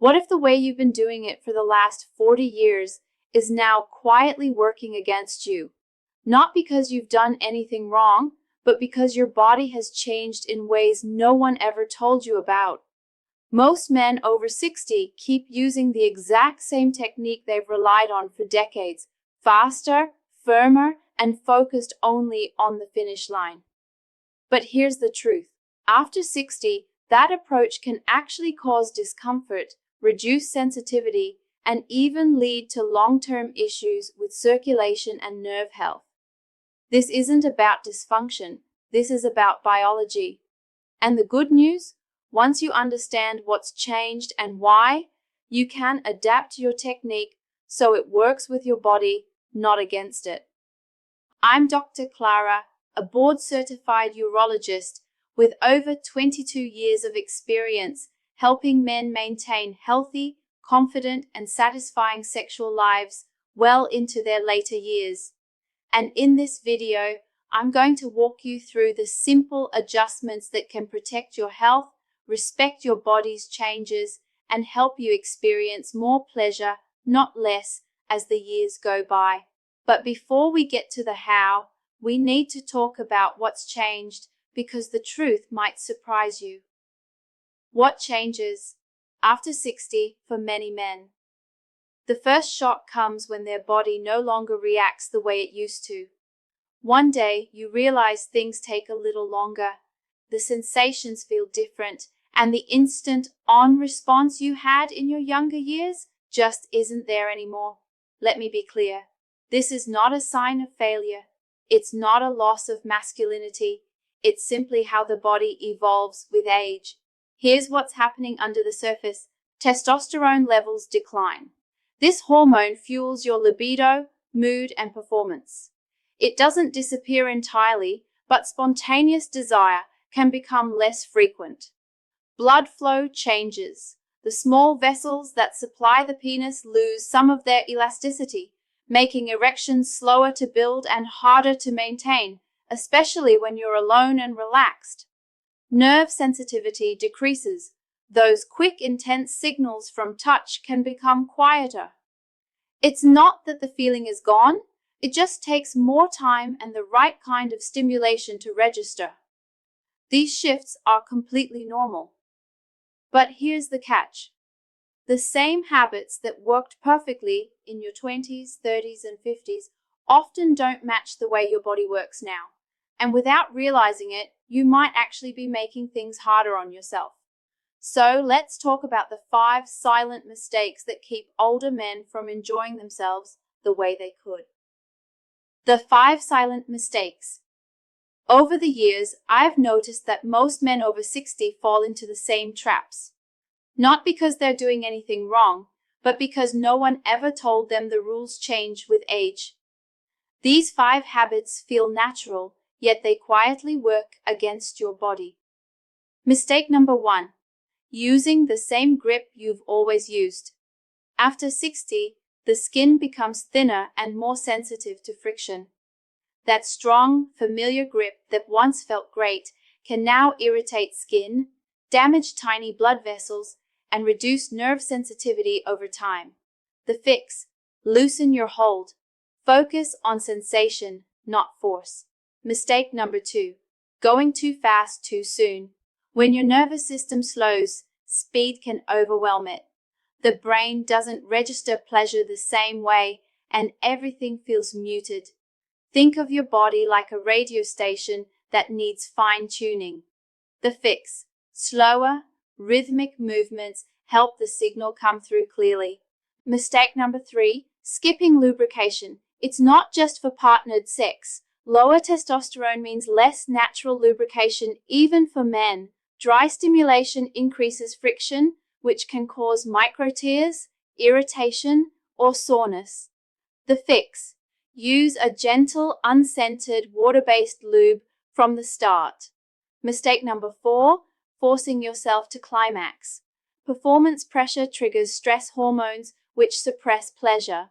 What if the way you've been doing it for the last 40 years is now quietly working against you? Not because you've done anything wrong, but because your body has changed in ways no one ever told you about. Most men over 60 keep using the exact same technique they've relied on for decades, faster, firmer, and focused only on the finish line. But here's the truth. After 60, that approach can actually cause discomfort, reduce sensitivity, and even lead to long-term issues with circulation and nerve health. This isn't about dysfunction, this is about biology. And the good news? Once you understand what's changed and why, you can adapt your technique so it works with your body, not against it. I'm Dr. Clara, a board-certified urologist with over 22 years of experience helping men maintain healthy, confident, and satisfying sexual lives well into their later years. And in this video, I'm going to walk you through the simple adjustments that can protect your health, respect your body's changes, and help you experience more pleasure, not less, as the years go by. But before we get to the how, we need to talk about what's changed, because the truth might surprise you. What changes after 60 for many men? The first shock comes when their body no longer reacts the way it used to. One day, you realize things take a little longer, the sensations feel different, and the instant on response you had in your younger years just isn't there anymore. Let me be clear. This is not a sign of failure. It's not a loss of masculinity. It's simply how the body evolves with age. Here's what's happening under the surface. Testosterone levels decline. This hormone fuels your libido, mood, and performance. It doesn't disappear entirely, but spontaneous desire can become less frequent. Blood flow changes. The small vessels that supply the penis lose some of their elasticity, making erections slower to build and harder to maintain, especially when you're alone and relaxed. Nerve sensitivity decreases. Those quick, intense signals from touch can become quieter. It's not that the feeling is gone, it just takes more time and the right kind of stimulation to register. These shifts are completely normal. But here's the catch. The same habits that worked perfectly in your 20s, 30s, and 50s often don't match the way your body works now. And without realizing it, you might actually be making things harder on yourself. So let's talk about the 5 silent mistakes that keep older men from enjoying themselves the way they could. The 5 silent mistakes. Over the years, I've noticed that most men over 60 fall into the same traps. Not because they're doing anything wrong, but because no one ever told them the rules change with age. These 5 habits feel natural, yet they quietly work against your body. Mistake number 1. Using the same grip you've always used. After 60, the skin becomes thinner and more sensitive to friction. That strong, familiar grip that once felt great can now irritate skin, damage tiny blood vessels, and reduce nerve sensitivity over time. The fix: loosen your hold. Focus on sensation, not force. Mistake number 2. Going too fast too soon. When your nervous system slows, speed can overwhelm it. The brain doesn't register pleasure the same way, and everything feels muted. Think of your body like a radio station that needs fine-tuning. The fix: slower, rhythmic movements help the signal come through clearly. Mistake number 3. Skipping lubrication. It's not just for partnered sex. Lower testosterone means less natural lubrication even for men. Dry stimulation increases friction, which can cause micro-tears, irritation, or soreness. The fix: use a gentle, unscented, water-based lube from the start. Mistake number 4. Forcing yourself to climax. Performance pressure triggers stress hormones, which suppress pleasure.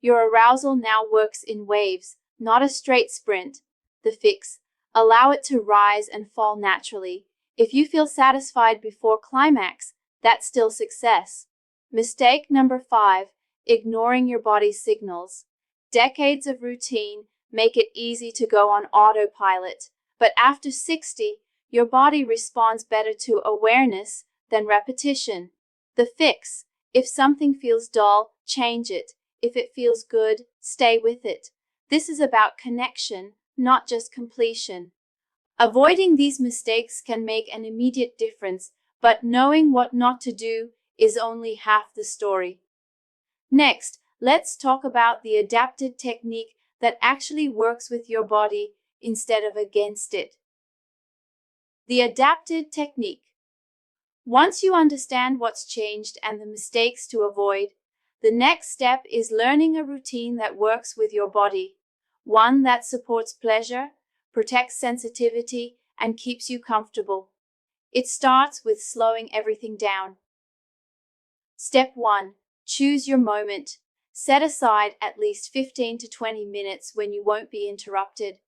Your arousal now works in waves, not a straight sprint. The fix: allow it to rise and fall naturally. If you feel satisfied before climax, that's still success. Mistake number 5, ignoring your body's signals. Decades of routine make it easy to go on autopilot, but after 60, your body responds better to awareness than repetition. The fix: if something feels dull, change it. If it feels good, stay with it. This is about connection, not just completion. Avoiding these mistakes can make an immediate difference, but knowing what not to do is only half the story. Next, let's talk about the adapted technique that actually works with your body instead of against it. The adapted technique. Once you understand what's changed and the mistakes to avoid, the next step is learning a routine that works with your body, one that supports pleasure, protects sensitivity, and keeps you comfortable. It starts with slowing everything down. Step 1. Choose your moment. Set aside at least 15 to 20 minutes when you won't be interrupted.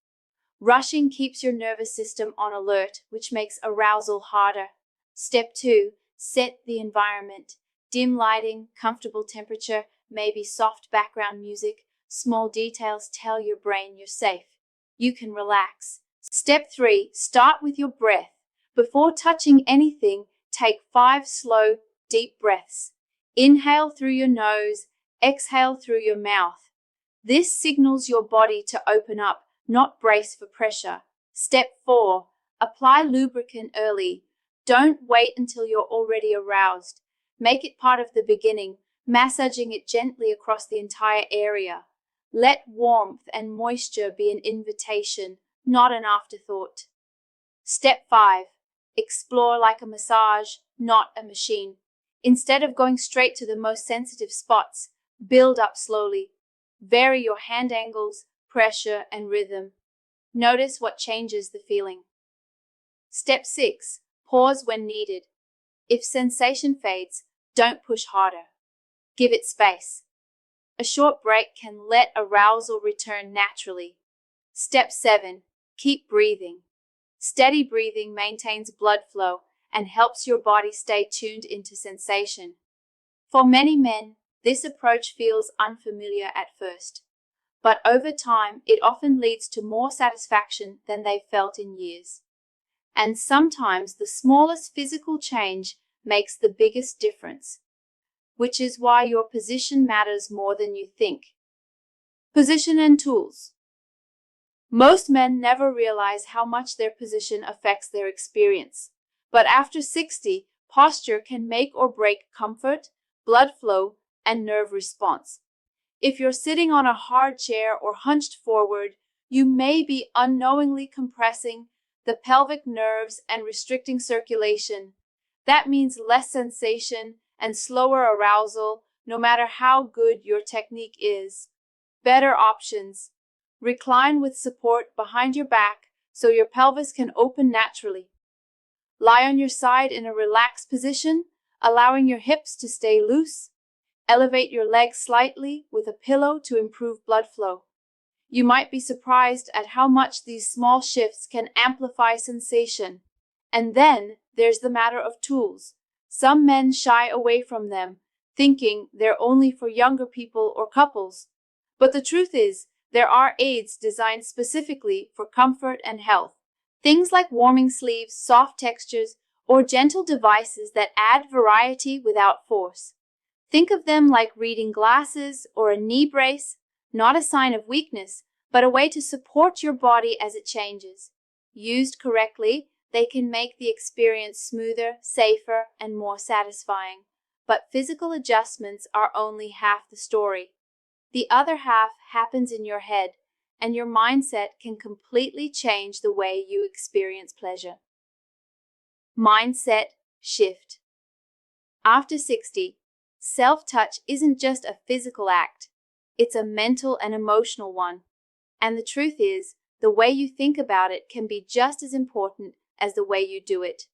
Rushing keeps your nervous system on alert, which makes arousal harder. Step 2. Set the environment. Dim lighting, comfortable temperature, maybe soft background music. Small details tell your brain you're safe. You can relax. Step 3. Start with your breath. Before touching anything, take 5 slow, deep breaths. Inhale through your nose, exhale through your mouth. This signals your body to open up, not brace for pressure. Step 4. Apply lubricant early. Don't wait until you're already aroused. Make it part of the beginning, massaging it gently across the entire area. Let warmth and moisture be an invitation, not an afterthought. Step 5. Explore like a massage, not a machine. Instead of going straight to the most sensitive spots, build up slowly. Vary your hand angles, pressure, and rhythm. Notice what changes the feeling. Step 6. Pause when needed. If sensation fades, don't push harder. Give it space. A short break can let arousal return naturally. Step 7. Keep breathing. Steady breathing maintains blood flow and helps your body stay tuned into sensation. For many men, this approach feels unfamiliar at first, but over time it often leads to more satisfaction than they've felt in years. And sometimes the smallest physical change makes the biggest difference, which is why your position matters more than you think. Position and tools. Most men never realize how much their position affects their experience, but after 60, posture can make or break comfort, blood flow, and nerve response. If you're sitting on a hard chair or hunched forward, you may be unknowingly compressing the pelvic nerves and restricting circulation. That means less sensation and slower arousal, no matter how good your technique is. Better options. Recline with support behind your back so your pelvis can open naturally. Lie on your side in a relaxed position, allowing your hips to stay loose. Elevate your legs slightly with a pillow to improve blood flow. You might be surprised at how much these small shifts can amplify sensation. And then there's the matter of tools. Some men shy away from them, thinking they're only for younger people or couples. But the truth is, there are aids designed specifically for comfort and health. Things like warming sleeves, soft textures, or gentle devices that add variety without force. Think of them like reading glasses or a knee brace, not a sign of weakness, but a way to support your body as it changes. Used correctly, they can make the experience smoother, safer, and more satisfying. But physical adjustments are only half the story. The other half happens in your head, and your mindset can completely change the way you experience pleasure. Mindset shift. After 60, self-touch isn't just a physical act, it's a mental and emotional one. And the truth is, the way you think about it can be just as important as the way you do it.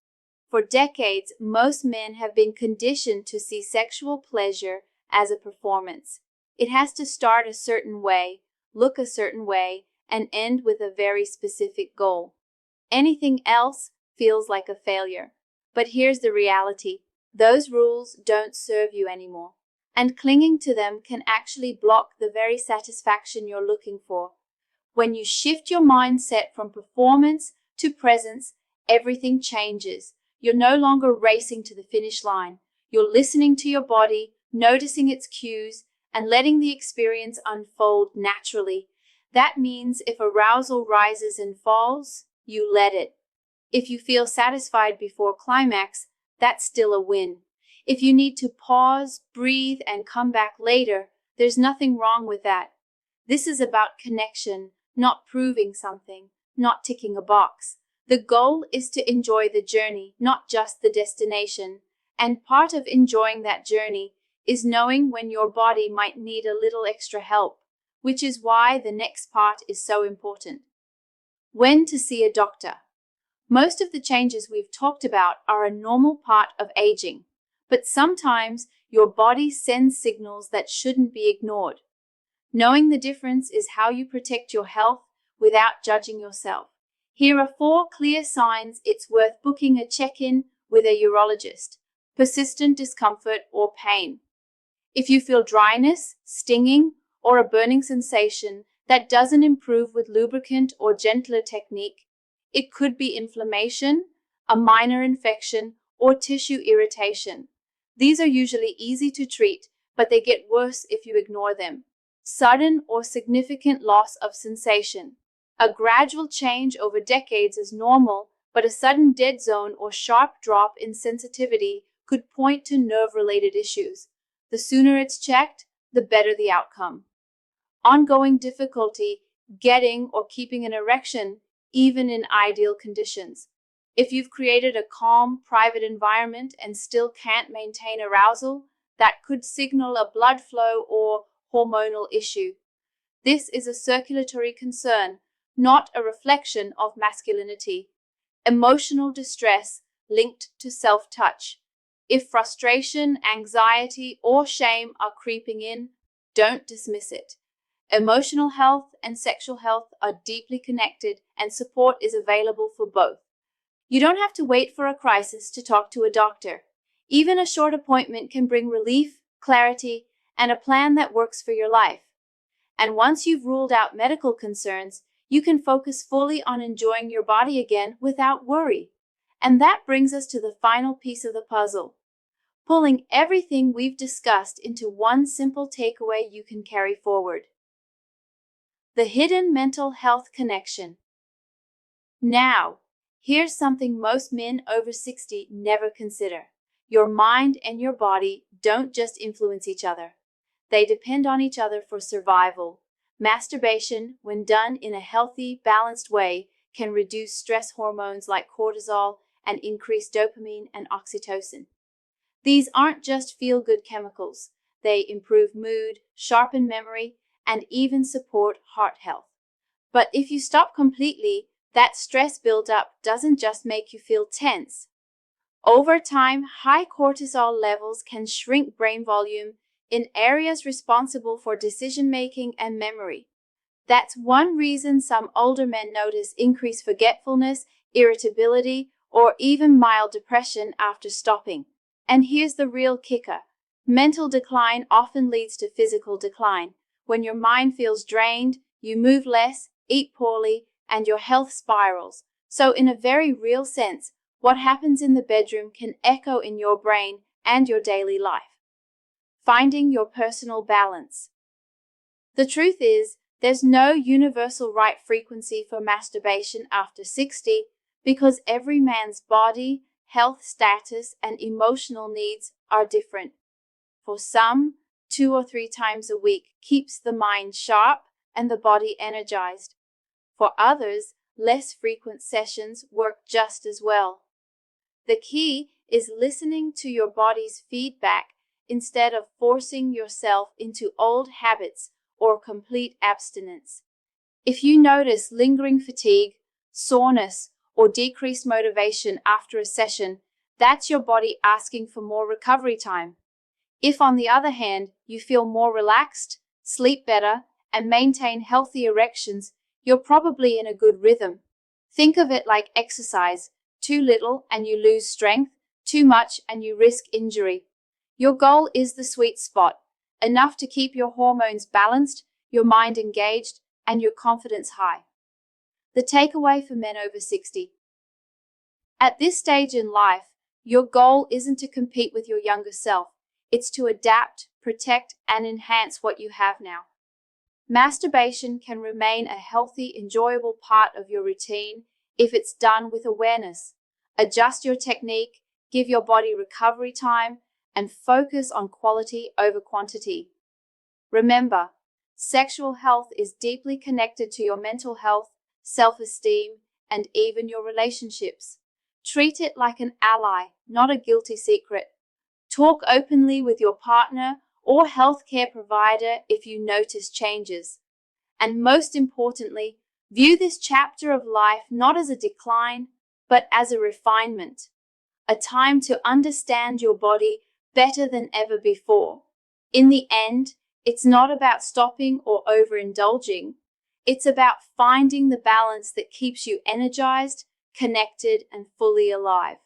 For decades, most men have been conditioned to see sexual pleasure as a performance. It has to start a certain way, look a certain way, and end with a very specific goal. Anything else feels like a failure. But here's the reality. Those rules don't serve you anymore, and clinging to them can actually block the very satisfaction you're looking for. When you shift your mindset from performance to presence, everything changes. You're no longer racing to the finish line. You're listening to your body, noticing its cues, and letting the experience unfold naturally. That means if arousal rises and falls, you let it. If you feel satisfied before climax, that's still a win. If you need to pause, breathe, and come back later, there's nothing wrong with that. This is about connection, not proving something, not ticking a box. The goal is to enjoy the journey, not just the destination. And part of enjoying that journey is knowing when your body might need a little extra help, which is why the next part is so important. When to see a doctor. Most of the changes we've talked about are a normal part of aging, but sometimes your body sends signals that shouldn't be ignored. Knowing the difference is how you protect your health without judging yourself. Here are 4 clear signs it's worth booking a check-in with a urologist. Persistent discomfort or pain. If you feel dryness, stinging, or a burning sensation that doesn't improve with lubricant or gentler technique, it could be inflammation, a minor infection, or tissue irritation. These are usually easy to treat, but they get worse if you ignore them. Sudden or significant loss of sensation. A gradual change over decades is normal, but a sudden dead zone or sharp drop in sensitivity could point to nerve-related issues. The sooner it's checked, the better the outcome. Ongoing difficulty getting or keeping an erection, even in ideal conditions. If you've created a calm, private environment and still can't maintain arousal, that could signal a blood flow or hormonal issue. This is a circulatory concern, not a reflection of masculinity. Emotional distress linked to self-touch. If frustration, anxiety, or shame are creeping in, don't dismiss it. Emotional health and sexual health are deeply connected, and support is available for both. You don't have to wait for a crisis to talk to a doctor. Even a short appointment can bring relief, clarity, and a plan that works for your life. And once you've ruled out medical concerns, you can focus fully on enjoying your body again without worry. And that brings us to the final piece of the puzzle. Pulling everything we've discussed into one simple takeaway you can carry forward. The hidden mental health connection. Now, here's something most men over 60 never consider. Your mind and your body don't just influence each other. They depend on each other for survival. Masturbation, when done in a healthy, balanced way, can reduce stress hormones like cortisol and increase dopamine and oxytocin. These aren't just feel-good chemicals. They improve mood, sharpen memory, and even support heart health. But if you stop completely, that stress buildup doesn't just make you feel tense. Over time, high cortisol levels can shrink brain volume in areas responsible for decision-making and memory. That's one reason some older men notice increased forgetfulness, irritability, or even mild depression after stopping. And here's the real kicker. Mental decline often leads to physical decline. When your mind feels drained, you move less, eat poorly, and your health spirals. So in a very real sense, what happens in the bedroom can echo in your brain and your daily life. Finding your personal balance. The truth is, there's no universal right frequency for masturbation after 60 because every man's body, health status, and emotional needs are different. For some, 2 or 3 times a week keeps the mind sharp and the body energized. For others, less frequent sessions work just as well. The key is listening to your body's feedback instead of forcing yourself into old habits or complete abstinence. If you notice lingering fatigue, soreness, or decreased motivation after a session, that's your body asking for more recovery time. If, on the other hand, you feel more relaxed, sleep better, and maintain healthy erections, you're probably in a good rhythm. Think of it like exercise. Too little and you lose strength. Too much and you risk injury. Your goal is the sweet spot, enough to keep your hormones balanced, your mind engaged, and your confidence high. The takeaway for men over 60. At this stage in life, your goal isn't to compete with your younger self. It's to adapt, protect, and enhance what you have now. Masturbation can remain a healthy, enjoyable part of your routine if it's done with awareness. Adjust your technique, give your body recovery time, and focus on quality over quantity. Remember, sexual health is deeply connected to your mental health, self-esteem, and even your relationships. Treat it like an ally, not a guilty secret. Talk openly with your partner or healthcare provider if you notice changes. And most importantly, view this chapter of life not as a decline, but as a refinement, a time to understand your body better than ever before. In the end, it's not about stopping or overindulging. It's about finding the balance that keeps you energized, connected, and fully alive.